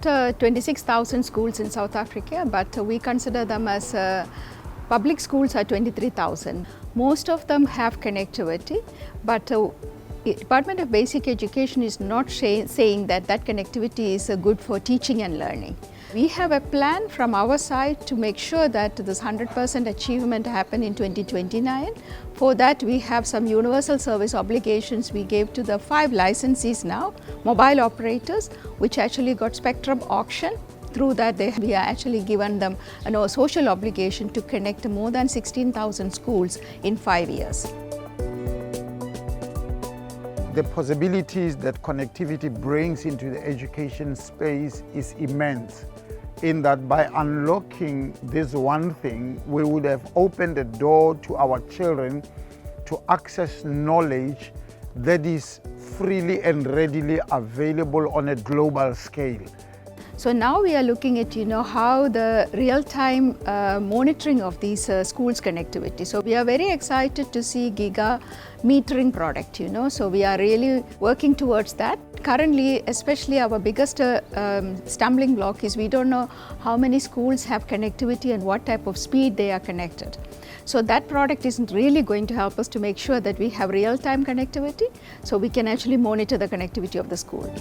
26,000 schools in South Africa, but we consider them as public schools are 23,000. Most of them have connectivity, but Department of Basic Education is not saying that connectivity is good for teaching and learning. We have a plan from our side to make sure that this 100% achievement happen in 2029. For that, we have some universal service obligations we gave to the 5 licensees now, mobile operators, which actually got spectrum auction. Through that, we are actually given them a social obligation to connect more than 16,000 schools in 5 years. The possibilities that connectivity brings into the education space is immense, in that by unlocking this one thing, we would have opened the door to our children to access knowledge that is freely and readily available on a global scale. So now we are looking at how the real-time monitoring of these schools connectivity. So we are very excited to see Giga metering product, so we are really working towards that. Currently, especially our biggest stumbling block is we don't know how many schools have connectivity and what type of speed they are connected. So that product is really going to help us to make sure that we have real-time connectivity, so we can actually monitor the connectivity of the school.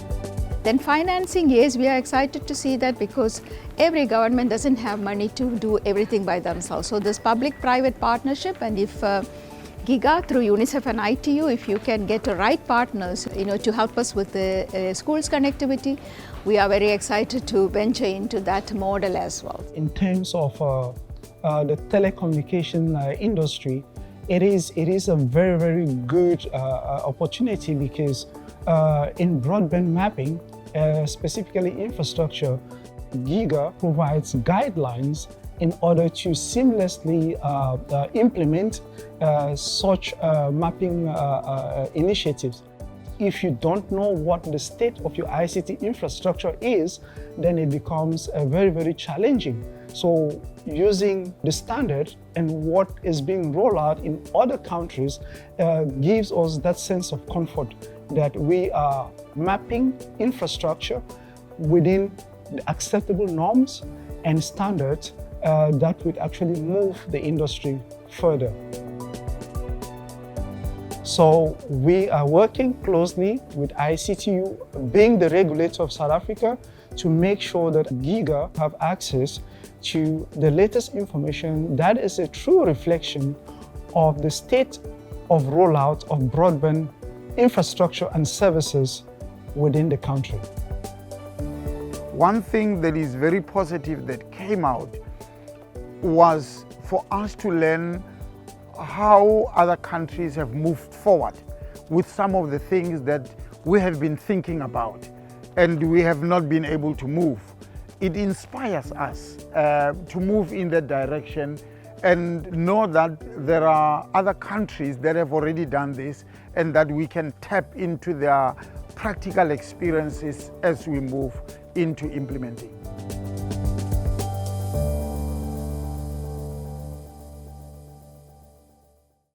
Then financing, yes, we are excited to see that because every government doesn't have money to do everything by themselves. So this public-private partnership, and if Giga through UNICEF and ITU, if you can get the right partners, to help us with the schools connectivity, we are very excited to venture into that model as well. In terms of the telecommunication industry, it is a very, very good opportunity because in broadband mapping, specifically infrastructure, Giga provides guidelines in order to seamlessly implement such mapping initiatives. If you don't know what the state of your ICT infrastructure is, then it becomes very, very challenging. So using the standard and what is being rolled out in other countries gives us that sense of comfort that we are mapping infrastructure within the acceptable norms and standards that would actually move the industry further. So we are working closely with ICTU, being the regulator of South Africa, to make sure that Giga have access to the latest information that is a true reflection of the state of rollout of broadband infrastructure and services within the country. One thing that is very positive that came out was for us to learn how other countries have moved forward with some of the things that we have been thinking about and we have not been able to move. It inspires us to move in that direction and know that there are other countries that have already done this and that we can tap into their practical experiences as we move into implementing.